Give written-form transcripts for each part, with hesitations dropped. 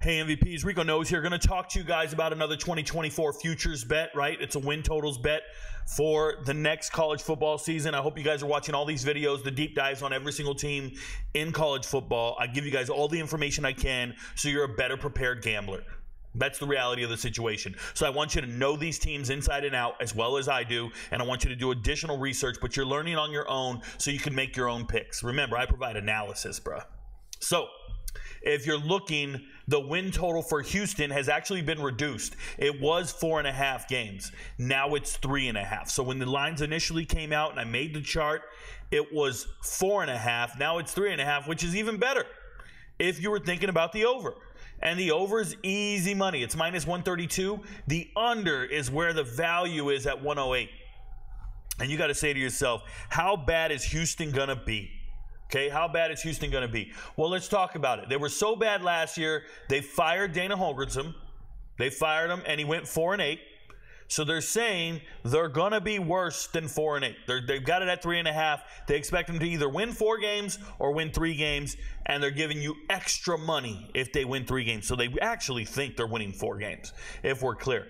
Hey MVPs, Rico Knows here. Going to talk to you guys about another 2024 futures bet, right? It's a win totals bet for the next college football season. I hope you guys are watching all these videos, the deep dives on every single team in college football. I give you guys all the information I can so you're a better prepared gambler. That's the reality of the situation. So I want you to know these teams inside and out as well as I do, and I want you to do additional research, but you're learning on your own so you can make your own picks. Remember, I provide analysis, bruh. So if you're looking, the win total for Houston has actually been reduced. It was 4.5 games. Now it's 3.5. So when the lines initially came out and I made the chart, it was 4.5. Now it's 3.5, which is even better if you were thinking about the over. And the over is easy money. It's minus 132. The under is where the value is at 108. And you got to say to yourself, how bad is Houston going to be? Okay, how bad is Houston going to be? Well, let's talk about it. They were so bad last year, they fired Dana Holgorsen. They fired him, and he went 4-8. So they're saying they're going to be worse than 4-8. They've got it at 3.5. They expect them to either win 4 games or win 3 games, and they're giving you extra money if they win 3 games. So they actually think they're winning 4 games, if we're clear.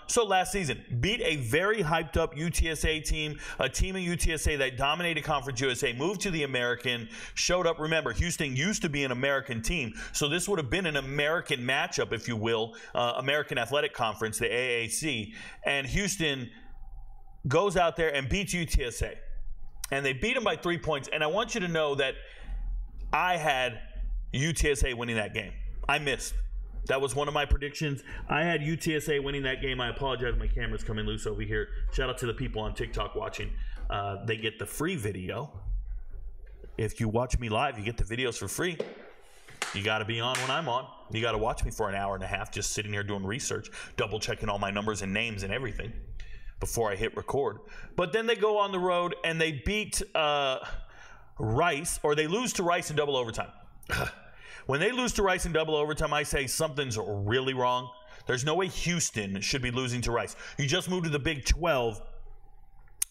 So last season, beat a very hyped up UTSA team, a team in UTSA that dominated Conference USA, moved to the American, showed up. Remember, Houston used to be an American team, so this would have been an American matchup, if you will, American Athletic Conference, the AAC, and Houston goes out there and beats UTSA, and they beat them by 3 points, and I want you to know that I had UTSA winning that game. I missed. That was one of my predictions. I had UTSA winning that game. I apologize, my camera's coming loose over here. Shout out to the people on TikTok watching. They get the free video. If you watch me live, you get the videos for free. You got to be on when I'm on. You got to watch me for an hour and a half just sitting here doing research, double checking all my numbers and names and everything before I hit record. But then they go on the road and they beat Rice, or they lose to Rice in double overtime. When they lose to Rice in double overtime, I say something's really wrong. There's no way Houston should be losing to Rice. You just moved to the Big 12.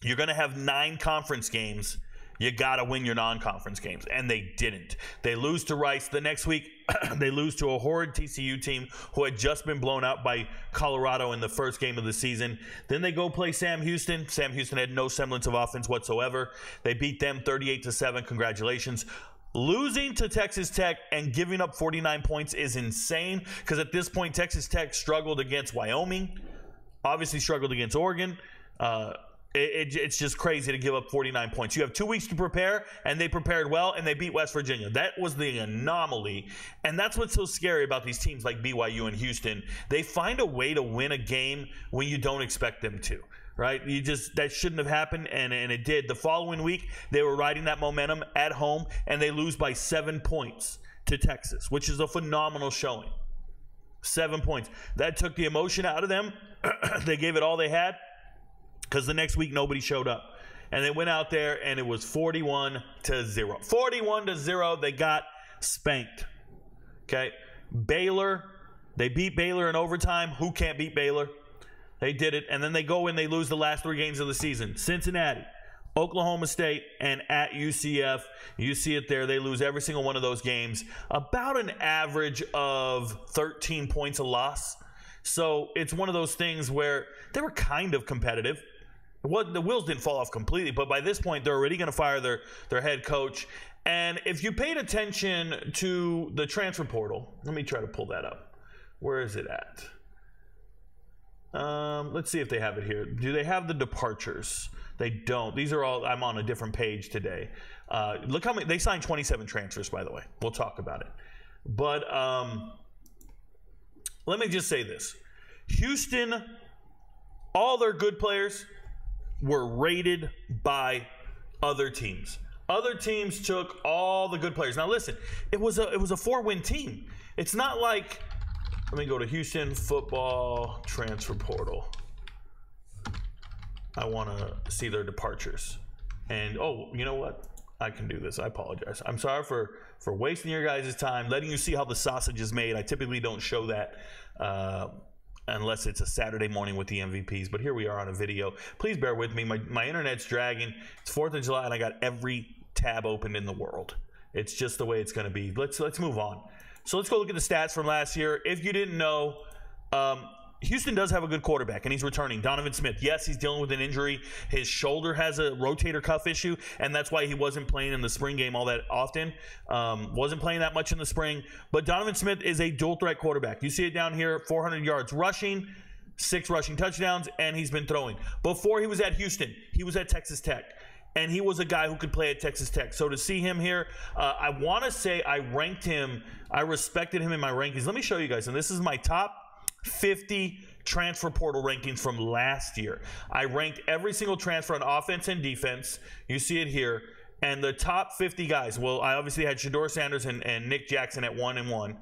You're going to have 9 conference games. You got to win your non-conference games. And they didn't. They lose to Rice. The next week, they lose to a horrid TCU team who had just been blown out by Colorado in the first game of the season. Then they go play Sam Houston. Sam Houston had no semblance of offense whatsoever. They beat them 38-7. Congratulations. Losing to Texas Tech and giving up 49 points is insane because at this point, Texas Tech struggled against Wyoming, obviously struggled against Oregon. It's just crazy to give up 49 points. You have 2 weeks to prepare, and they prepared well, and they beat West Virginia. That was the anomaly, and that's what's so scary about these teams like BYU and Houston. They find a way to win a game when you don't expect them to. Right? That shouldn't have happened, and it did. The following week, they were riding that momentum at home, and they lose by 7 points to Texas, which is a phenomenal showing. 7 points. That took the emotion out of them. They gave it all they had because the next week nobody showed up. And they went out there, and it was 41-0. 41-0. They got spanked. Okay? Baylor, they beat Baylor in overtime. Who can't beat Baylor? They did it, and then they go and they lose the last 3 games of the season. Cincinnati, Oklahoma State, and at UCF. You see it there. They lose every single one of those games. About an average of 13 points a loss. So it's one of those things where they were kind of competitive. The wheels didn't fall off completely, but by this point, they're already going to fire their head coach. And if you paid attention to the transfer portal, let me try to pull that up. Where is it at? Let's see if they have it here. Do they have the departures? They don't. These are all, I'm on a different page today. Look how many, they signed 27 transfers, by the way. We'll talk about it. But let me just say this. Houston, all their good players were rated by other teams. Other teams took all the good players. Now listen, it was a 4-win team. It's not like, let me go to Houston football transfer portal. I want to see their departures. And, oh, you know what? I can do this. I apologize. I'm sorry for wasting your guys' time, letting you see how the sausage is made. I typically don't show that unless it's a Saturday morning with the MVPs. But here we are on a video. Please bear with me. My internet's dragging. It's 4th of July, and I got every tab open in the world. It's just the way it's going to be. Let's move on. So let's go look at the stats from last year. If you didn't know, Houston does have a good quarterback, and he's returning. Donovan Smith, yes, he's dealing with an injury. His shoulder has a rotator cuff issue, and that's why he wasn't playing in the spring game all that often. Wasn't playing that much in the spring. But Donovan Smith is a dual-threat quarterback. You see it down here, 400 yards rushing, 6 rushing touchdowns, and he's been throwing. Before he was at Houston, he was at Texas Tech. And he was a guy who could play at Texas Tech. So to see him here, I want to say I ranked him, I respected him in my rankings. Let me show you guys. And this is my top 50 transfer portal rankings from last year. I ranked every single transfer on offense and defense. You see it here. And the top 50 guys, well, I obviously had Shedeur Sanders and Nick Jackson at 1 and 1.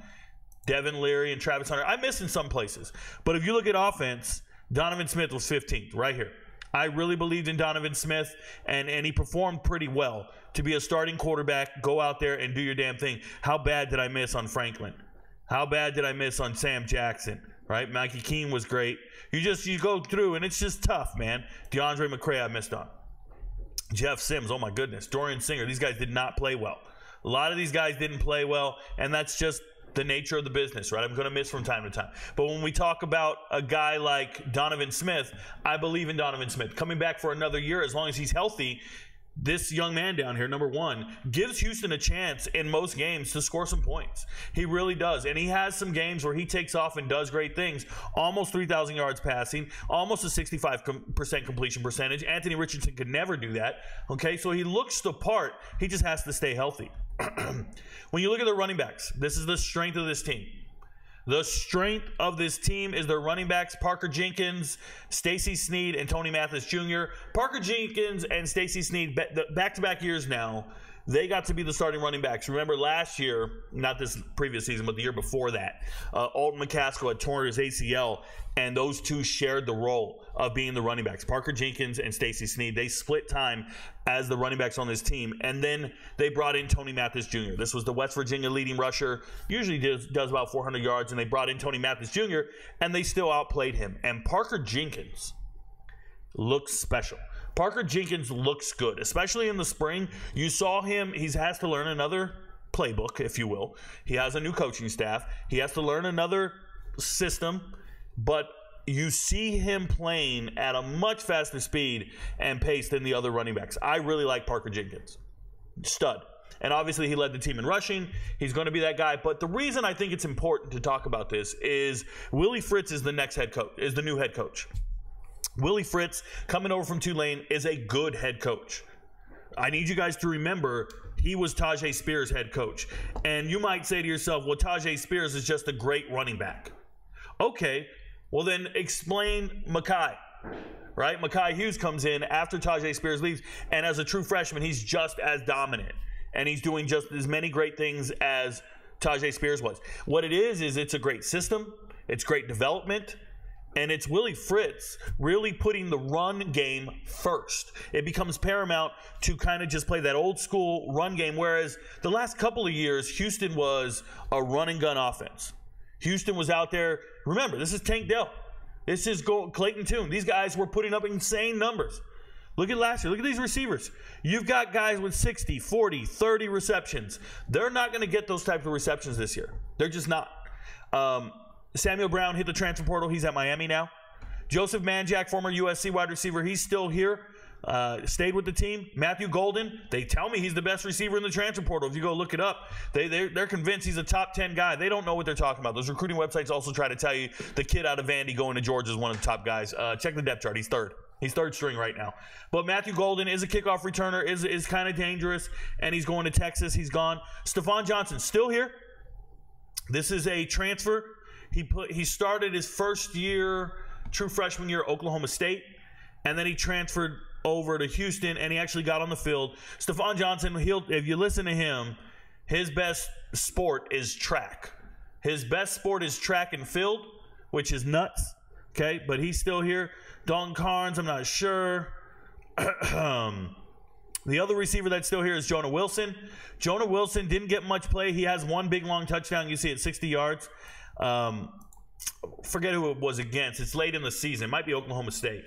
Devin Leary and Travis Hunter. I missed in some places. But if you look at offense, Donovan Smith was 15th right here. I really believed in Donovan Smith, and he performed pretty well to be a starting quarterback. Go out there and do your damn thing. How bad did I miss on Franklin? How bad did I miss on Sam Jackson? Right? Mikey Keene was great. You go through, and it's just tough, man. DeAndre McCray I missed on. Jeff Sims, oh my goodness. Dorian Singer, these guys did not play well. A lot of these guys didn't play well, and that's just the nature of the business, right? I'm going to miss from time to time. But when we talk about a guy like Donovan Smith, I believe in Donovan Smith. Coming back for another year, as long as he's healthy, this young man down here, number 1, gives Houston a chance in most games to score some points. He really does. And he has some games where he takes off and does great things. Almost 3,000 yards passing, almost a 65% completion percentage. Anthony Richardson could never do that. Okay, so he looks the part. He just has to stay healthy. When you look at the running backs, this is the strength of this team. The strength of this team is their running backs, Parker Jenkins, Stacey Sneed, and Tony Mathis Jr. Parker Jenkins and Stacey Sneed, back-to-back years now, they got to be the starting running backs. Remember last year, not this previous season, but the year before that, Alton McCaskill had torn his ACL, and those two shared the role of being the running backs. Parker Jenkins and Stacey Sneed, they split time as the running backs on this team, and then they brought in Tony Mathis Jr. This was the West Virginia leading rusher, usually does about 400 yards, and they brought in Tony Mathis Jr., and they still outplayed him. And Parker Jenkins looks special. Parker Jenkins looks good, especially in the spring. You saw him. He has to learn another playbook, if you will. He has a new coaching staff. He has to learn another system, but you see him playing at a much faster speed and pace than the other running backs. I really like Parker Jenkins. Stud. And obviously he led the team in rushing. He's going to be that guy. But the reason I think it's important to talk about this is Willie Fritz is the next head coach, is the new head coach. Willie Fritz, coming over from Tulane, is a good head coach. I need you guys to remember he was Tajay Spears' head coach. And you might say to yourself, well, Tajay Spears is just a great running back. Okay, well then explain Mekhi, right? Mekhi Hughes comes in after Tajay Spears leaves, and as a true freshman, he's just as dominant. And he's doing just as many great things as Tajay Spears was. What it is it's a great system. It's great development. And it's Willie Fritz really putting the run game first. It becomes paramount to kind of just play that old school run game, whereas the last couple of years, Houston was a run and gun offense. Houston was out there. Remember, this is Tank Dell. This is Clayton Tune. These guys were putting up insane numbers. Look at last year. Look at these receivers. You've got guys with 60, 40, 30 receptions. They're not going to get those types of receptions this year. They're just not. Samuel Brown hit the transfer portal. He's at Miami now. Joseph Manjack, former USC wide receiver, he's still here. Stayed with the team. Matthew Golden, they tell me he's the best receiver in the transfer portal. If you go look it up, they're convinced he's a top 10 guy. They don't know what they're talking about. Those recruiting websites also try to tell you the kid out of Vandy going to Georgia is one of the top guys. Check the depth chart. He's third. He's third string right now. But Matthew Golden is a kickoff returner, is kind of dangerous, and he's going to Texas. He's gone. Stephon Johnson, still here. This is a transfer. He started his first year, true freshman year, Oklahoma State, and then he transferred over to Houston, and he actually got on the field. Stephon Johnson, if you listen to him, his best sport is track. His best sport is track and field, which is nuts, okay? But he's still here. Don Carnes, I'm not sure. The other receiver that's still here is Jonah Wilson. Jonah Wilson didn't get much play. He has one big, long touchdown. You see it, 60 yards. Forget who it was against. It's late in the season. It might be Oklahoma State.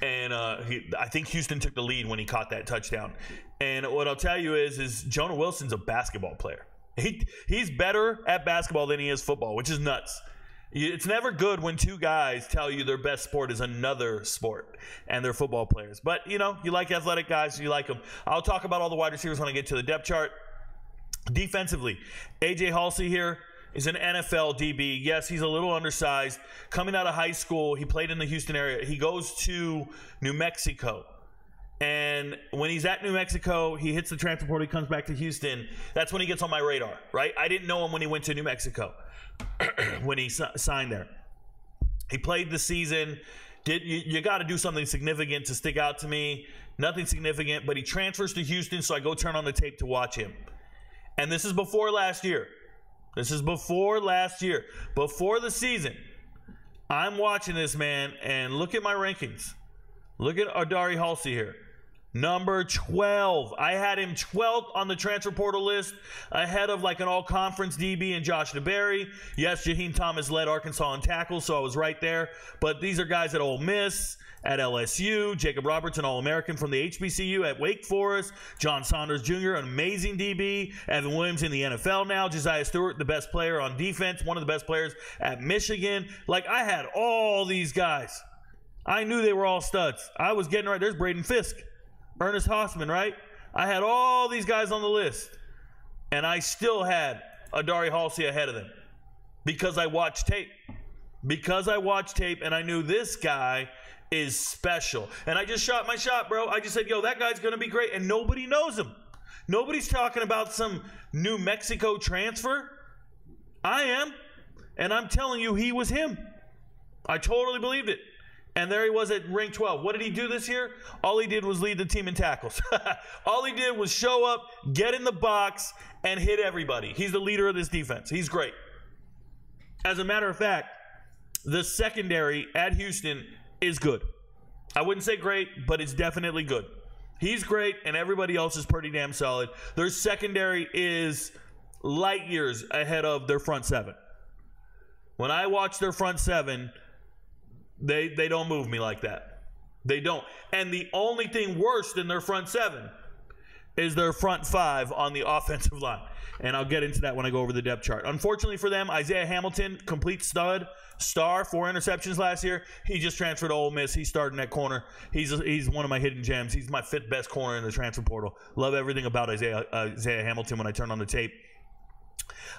And I think Houston took the lead when he caught that touchdown. And what I'll tell you is Jonah Wilson's a basketball player. He's better at basketball than he is football, which is nuts. It's never good when two guys tell you their best sport is another sport and they're football players. But, you like athletic guys. You like them. I'll talk about all the wide receivers when I get to the depth chart. Defensively, A.J. Halsey here is an NFL DB. Yes, he's a little undersized. Coming out of high school, he played in the Houston area. He goes to New Mexico. And when he's at New Mexico, he hits the transfer portal, he comes back to Houston. That's when he gets on my radar, right? I didn't know him when he went to New Mexico, when he signed there. He played the season. You got to do something significant to stick out to me. Nothing significant, but he transfers to Houston, so I go turn on the tape to watch him. And this is before last year. Before the season. I'm watching this man, and look at my rankings. Look at Adari Halsey here. Number 12. I had him 12th on the transfer portal list, ahead of like an all-conference DB and Josh DeBerry. Yes, Jaheim Thomas led Arkansas in tackles, so I was right there. But these are guys at Ole Miss, at LSU, Jacob Robertson, All-American from the HBCU at Wake Forest, John Saunders Jr., an amazing DB, Evan Williams in the NFL now, Josiah Stewart, the best player on defense, one of the best players at Michigan. Like, I had all these guys. I knew they were all studs. I was getting right. There's Braden Fisk, Ernest Hausman, right? I had all these guys on the list, and I still had Adari Halsey ahead of them because I watched tape. And I knew this guy is special. And I just shot my shot, bro. I just said, yo, that guy's going to be great, and nobody knows him. Nobody's talking about some New Mexico transfer. I am, and I'm telling you, he was him. I totally believed it. And there he was at rank 12. What did he do this year? All he did was lead the team in tackles. All he did was show up, get in the box, and hit everybody. He's the leader of this defense. He's great. As a matter of fact, the secondary at Houston is good. I wouldn't say great, but it's definitely good. He's great, and everybody else is pretty damn solid. Their secondary is light years ahead of their front seven. When I watch their front seven, They don't move me like that. They don't. And the only thing worse than their front seven is their front five on the offensive line. And I'll get into that when I go over the depth chart. Unfortunately for them, Isaiah Hamilton, complete star, 4 interceptions last year. He just transferred to Ole Miss. He's starting at corner. He's one of my hidden gems. He's my 5th best corner in the transfer portal. Love everything about Isaiah Hamilton when I turn on the tape.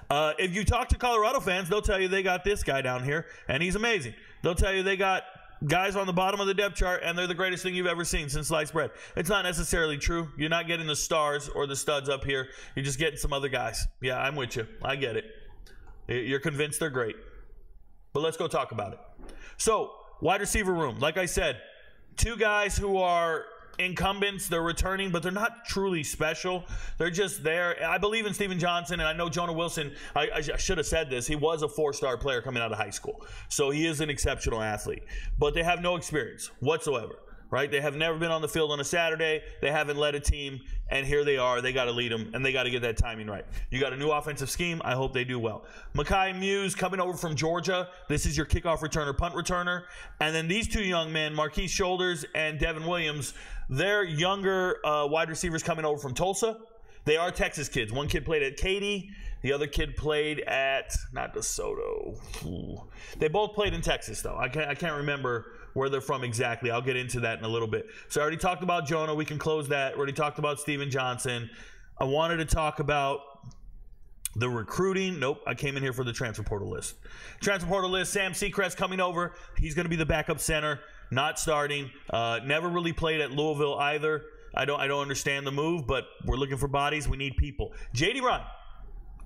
If you talk to Colorado fans, they'll tell you they got this guy down here, and he's amazing. They'll tell you they got guys on the bottom of the depth chart, and they're the greatest thing you've ever seen since sliced bread. It's not necessarily true. You're not getting the stars or the studs up here. You're just getting some other guys. Yeah, I'm with you. I get it. You're convinced they're great. But let's go talk about it. So, wide receiver room. Like I said, 2 guys who are incumbents. They're returning, but they're not truly special. They're just there. I believe in Steven Johnson, and I know Jonah Wilson. I should have said this. He was a 4-star player coming out of high school, so he is an exceptional athlete. But they have no experience whatsoever, right? They have never been on the field on a Saturday. They haven't led a team, and here they are. They got to lead them, and they got to get that timing right. You got a new offensive scheme. I hope they do well. Mekhi Muse coming over from Georgia. This is your kickoff returner, punt returner. And then these 2 young men, Marquise Shoulders and Devin Williams, they're younger wide receivers coming over from Tulsa. They are Texas kids. One kid played at Katy. The other kid played at, not DeSoto. Ooh. They both played in Texas, though. I can't remember where they're from exactly. I'll get into that in a little bit. So I already talked about Jonah. We can close that. Already talked about Steven Johnson. I wanted to talk about the recruiting. Nope, I came in here for the transfer portal list. Transfer portal list, Sam Seacrest coming over. He's going to be the backup center, not starting. Never really played at Louisville either. I don't understand the move, but we're looking for bodies. We need people. J.D. Ryan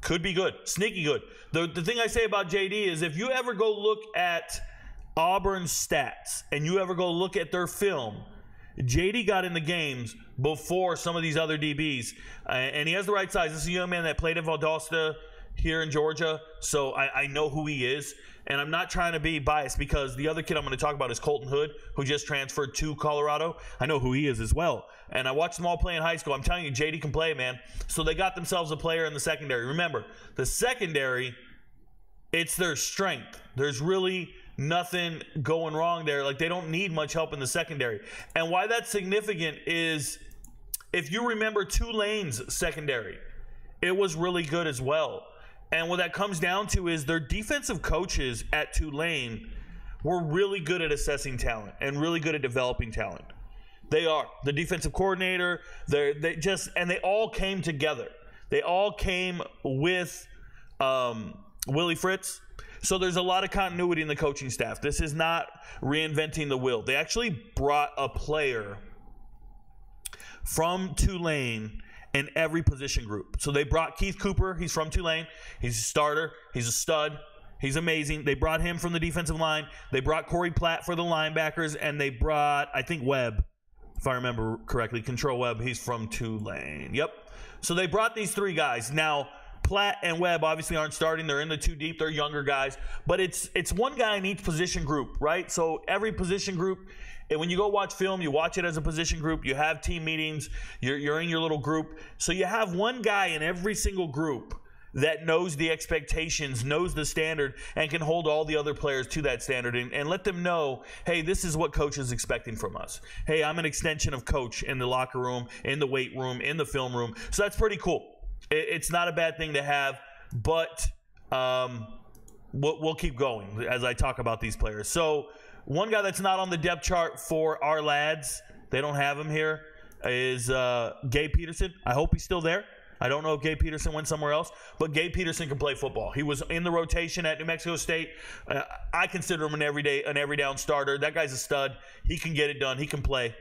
could be good, sneaky good. The thing I say about J.D. is if you ever go look at Auburn's stats and you ever go look at their film, J.D. got in the games before some of these other DBs, and he has the right size. This is a young man that played at Valdosta here in Georgia, so I know who he is. And I'm not trying to be biased because the other kid I'm going to talk about is Colton Hood, who just transferred to Colorado. I know who he is as well. And I watched them all play in high school. I'm telling you, JD can play, man. So they got themselves a player in the secondary. Remember, the secondary, it's their strength. There's really nothing going wrong there. Like, they don't need much help in the secondary. And why that's significant is if you remember Tulane's secondary, it was really good as well. And what that comes down to is their defensive coaches at Tulane were really good at assessing talent and really good at developing talent. They are. The defensive coordinator, they all came together. They all came with Willie Fritz. So there's a lot of continuity in the coaching staff. This is not reinventing the wheel. They actually brought a player from Tulane in every position group. So they brought Keith Cooper. He's from Tulane. He's a starter. He's a stud. He's amazing. They brought him from the defensive line. They brought Corey Platt for the linebackers, and they brought, I think, Webb, if I remember correctly, Control Webb. He's from Tulane. Yep. So they brought these three guys. Now, Platt and Webb obviously aren't starting. They're in the two deep. They're younger guys. But it's one guy in each position group, right? So every position group, and when you go watch film, you watch it as a position group. You have team meetings. You're in your little group. So you have one guy in every single group that knows the expectations, knows the standard, and can hold all the other players to that standard and let them know, hey, this is what coach is expecting from us. Hey, I'm an extension of coach in the locker room, in the weight room, in the film room. So that's pretty cool. It's not a bad thing to have, but we'll keep going as I talk about these players. So one guy that's not on the depth chart for our lads, they don't have him here, is Gabe Peterson. I hope he's still there. I don't know if Gabe Peterson went somewhere else, but Gabe Peterson can play football. He was in the rotation at New Mexico State. I consider him an every down starter. That guy's a stud. He can get it done. He can play.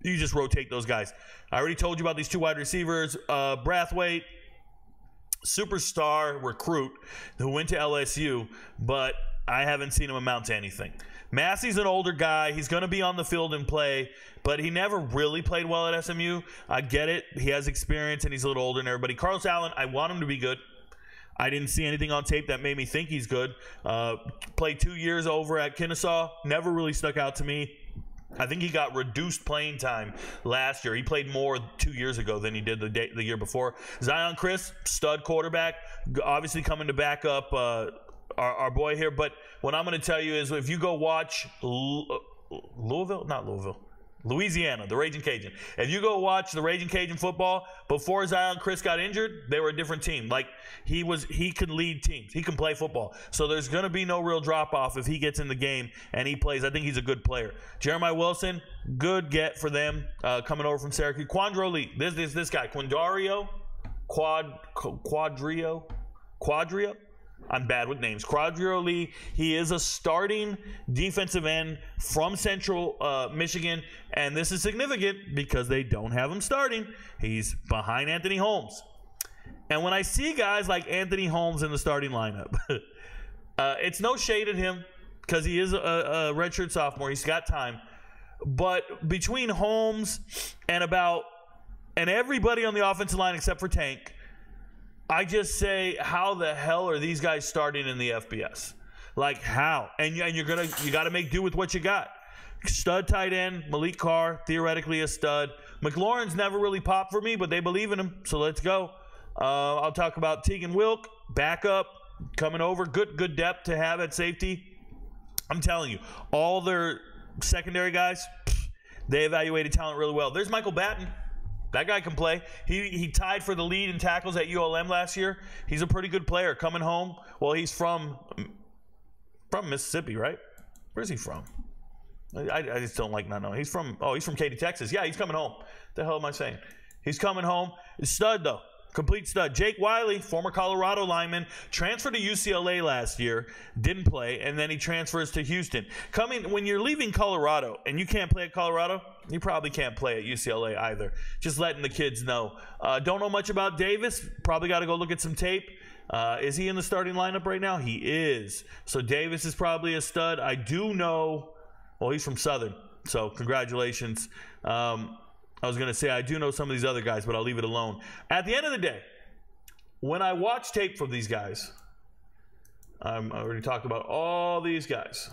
You just rotate those guys. I already told you about these two wide receivers. Brathwaite, superstar recruit who went to LSU, but I haven't seen him amount to anything. Massey's an older guy. He's going to be on the field and play, but he never really played well at SMU. I get it. He has experience, and he's a little older than everybody. Carlos Allen, I want him to be good. I didn't see anything on tape that made me think he's good. Played 2 years over at Kennesaw. Never really stuck out to me. I think he got reduced playing time last year. He played more 2 years ago than he did the year before. Zion Chris, stud quarterback, obviously coming to back up our boy here. But what I'm going to tell you is if you go watch Louisiana, the Raging Cajun. If you go watch the Raging Cajun football, before Zion Chris got injured, they were a different team. Like, he could lead teams. He can play football. So there's going to be no real drop-off if he gets in the game and he plays. I think he's a good player. Jeremiah Wilson, good get for them, coming over from Syracuse. Quandro Lee, this guy, Quadrio. I'm bad with names. Quadrio Lee, he is a starting defensive end from Central Michigan, and this is significant because they don't have him starting. He's behind Anthony Holmes. And when I see guys like Anthony Holmes in the starting lineup, it's no shade at him because he is a redshirt sophomore. He's got time. But between Holmes and everybody on the offensive line except for Tank, I just say, how the hell are these guys starting in the FBS? Like, how? And you got to make do with what you got. Stud tight end, Malik Carr, theoretically a stud. McLaurin's never really popped for me, but they believe in him, so let's go. I'll talk about Tegan Wilk, backup, coming over. Good depth to have at safety. I'm telling you, all their secondary guys, they evaluated talent really well. There's Michael Batten. That guy can play. He tied for the lead in tackles at ULM last year. He's a pretty good player. Coming home. Well, he's from Mississippi, right? Where's he from? I just don't like not knowing. He's from Katy, Texas. Yeah, he's coming home. What the hell am I saying? He's coming home. Stud, though. Complete stud. Jake Wiley, former Colorado lineman, transferred to UCLA last year, didn't play, and then he transfers to Houston. When you're leaving Colorado and you can't play at Colorado, you probably can't play at UCLA either. Just letting the kids know. Don't know much about Davis. Probably got to go look at some tape. Is he in the starting lineup right now? He is. So Davis is probably a stud. I do know, well, he's from Southern, so congratulations. I was going to say I do know some of these other guys, but I'll leave it alone. At the end of the day, when I watch tape from these guys, I already talked about all these guys.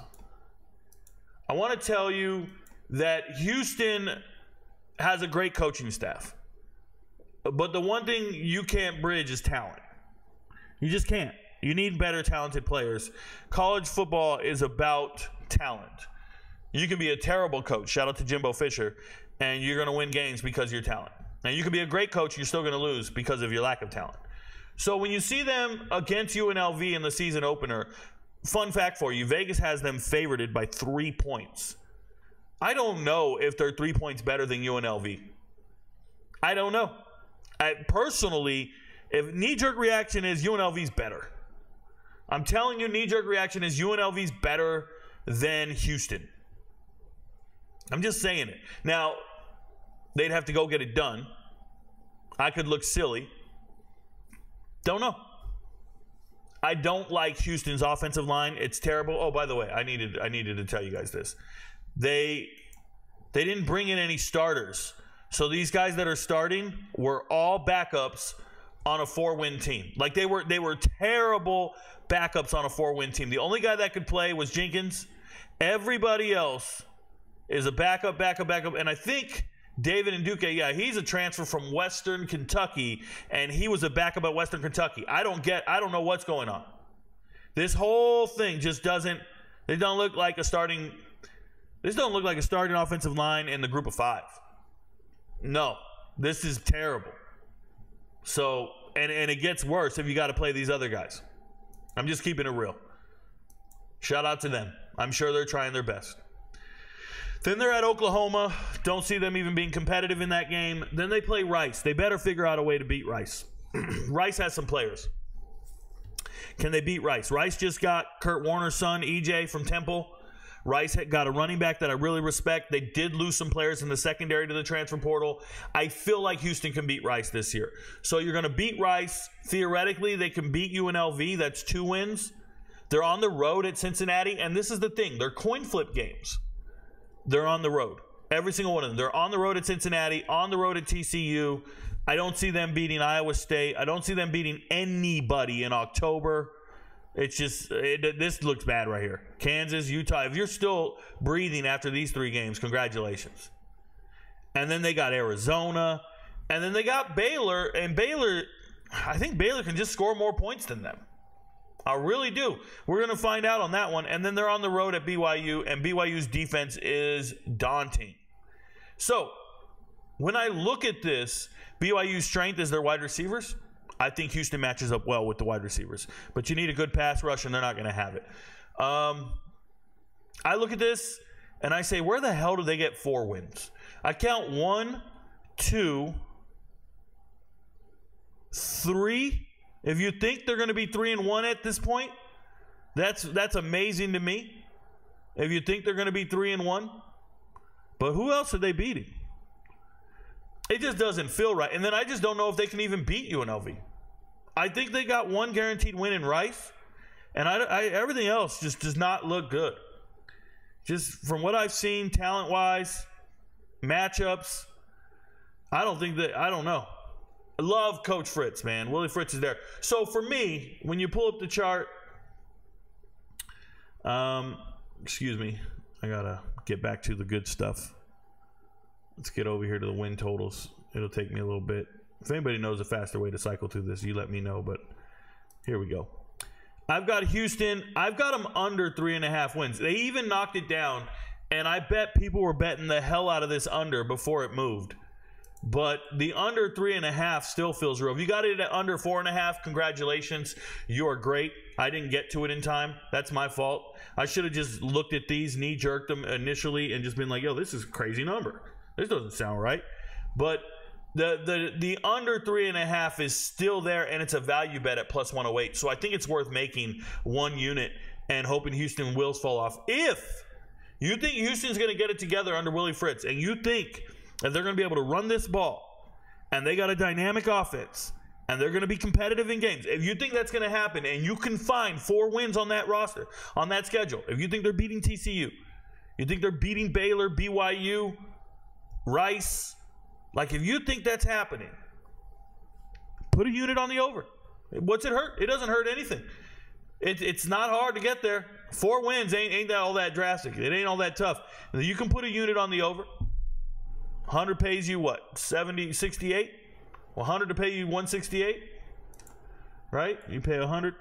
I want to tell you that Houston has a great coaching staff. But the one thing you can't bridge is talent. You just can't. You need better talented players. College football is about talent. You can be a terrible coach. Shout out to Jimbo Fisher. And you're going to win games because of your talent. And you can be a great coach, you're still going to lose because of your lack of talent. So when you see them against UNLV in the season opener, fun fact for you, Vegas has them favorited by 3 points. I don't know if they're 3 points better than UNLV. I don't know. Personally, if knee-jerk reaction is UNLV's better. I'm telling you, knee-jerk reaction is UNLV's better than Houston. I'm just saying it. Now, they'd have to go get it done. I could look silly. Don't know. I don't like Houston's offensive line. It's terrible. Oh, by the way, I needed to tell you guys this. They didn't bring in any starters. So these guys that are starting were all backups on a 4-win team. Like they were terrible backups on a 4-win team. The only guy that could play was Jenkins. Everybody else is a backup. And I think David Nduke, yeah, he's a transfer from Western Kentucky, and he was a backup at Western Kentucky. I don't know what's going on. This whole thing just doesn't look like a starting offensive line in the group of 5. No, this is terrible. So, and it gets worse if you got to play these other guys. I'm just keeping it real. Shout out to them. I'm sure they're trying their best. Then they're at Oklahoma. Don't see them even being competitive in that game. Then they play Rice. They better figure out a way to beat Rice. Rice has some players. Can they beat Rice? Rice just got Kurt Warner's son, EJ, from Temple. Rice had got a running back that I really respect. They did lose some players in the secondary to the transfer portal. I feel like Houston can beat Rice this year. So you're going to beat Rice. Theoretically, they can beat UNLV. That's 2 wins. They're on the road at Cincinnati. And this is the thing. They're coin flip games. They're on the road. Every single one of them. They're on the road at Cincinnati, on the road at TCU. I don't see them beating Iowa State. I don't see them beating anybody in October. It's just, this looks bad right here. Kansas, Utah. If you're still breathing after these 3 games, congratulations. And then they got Arizona. And then they got Baylor. And Baylor, I think Baylor can just score more points than them. I really do. We're going to find out on that one. And then they're on the road at BYU. And BYU's defense is daunting. So, when I look at this, BYU's strength is their wide receivers. I think Houston matches up well with the wide receivers. But you need a good pass rush, and they're not going to have it. I look at this, and I say, where the hell do they get 4 wins? I count 1, 2, 3. If you think they're going to be 3-1 at this point, that's amazing to me. If you think they're going to be 3-1. But who else are they beating? It just doesn't feel right. And then I just don't know if they can even beat UNLV. I think they got 1 guaranteed win in Rice, and everything else just does not look good. Just from what I've seen, talent-wise, matchups, I don't know. I love Coach Fritz, man. Willie Fritz is there. So for me, when you pull up the chart, excuse me, I gotta get back to the good stuff. Let's get over here to the win totals. It'll take me a little bit. If anybody knows a faster way to cycle through this, you let me know, but here we go. I've got Houston. I've got them under 3.5 wins. They even knocked it down, and I bet people were betting the hell out of this under before it moved. But the under 3.5 still feels real. If you got it at under 4.5, congratulations. You are great. I didn't get to it in time. That's my fault. I should have just looked at these, knee-jerked them initially, and just been like, yo, this is a crazy number. This doesn't sound right. But the under 3.5 is still there, and it's a value bet at plus 108. So I think it's worth making 1 unit and hoping Houston wheels fall off. If you think Houston's going to get it together under Willie Fritz, and you think that they're going to be able to run this ball, and they got a dynamic offense, and they're going to be competitive in games, if you think that's going to happen, and you can find 4 wins on that roster, on that schedule, if you think they're beating TCU, you think they're beating Baylor, BYU, Rice, like if you think that's happening, put a unit on the over. What's it hurt? It doesn't hurt anything. It's not hard to get there. 4 wins ain't that all that drastic. It ain't all that tough. You can put a unit on the over. 100 pays you what? 70, 68? 100 to pay you 168? Right? You pay 100,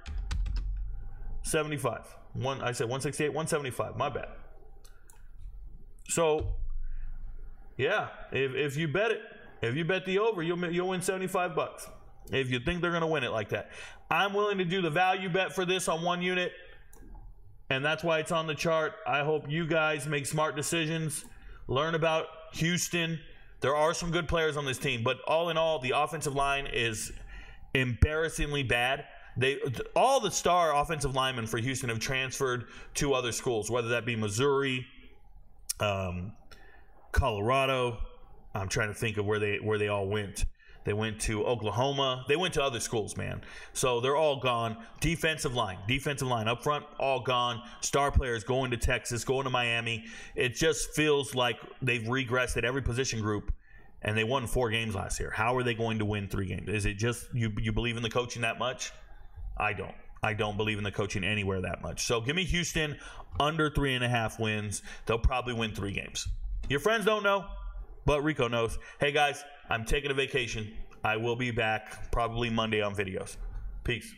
75. I said 168, 175. My bad. So, yeah, if you bet it, If you bet the over, you'll win $75 if you think they're going to win it like that. I'm willing to do the value bet for this on one unit, and that's why it's on the chart. I hope you guys make smart decisions, learn about Houston. There are some good players on this team, but all in all, the offensive line is embarrassingly bad. All the star offensive linemen for Houston have transferred to other schools, whether that be Missouri, Colorado. I'm trying to think of where they all went. They went to Oklahoma. They went to other schools, man. So they're all gone. Defensive line up front, all gone. Star players going to Texas, going to Miami. It just feels like they've regressed at every position group, and they won 4 games last year. How are they going to win 3 games? Is it just you believe in the coaching that much? I don't. I don't believe in the coaching anywhere that much. So give me Houston under 3.5 wins. They'll probably win 3 games. Your friends don't know, but Rico knows. Hey, guys, I'm taking a vacation. I will be back probably Monday on videos. Peace.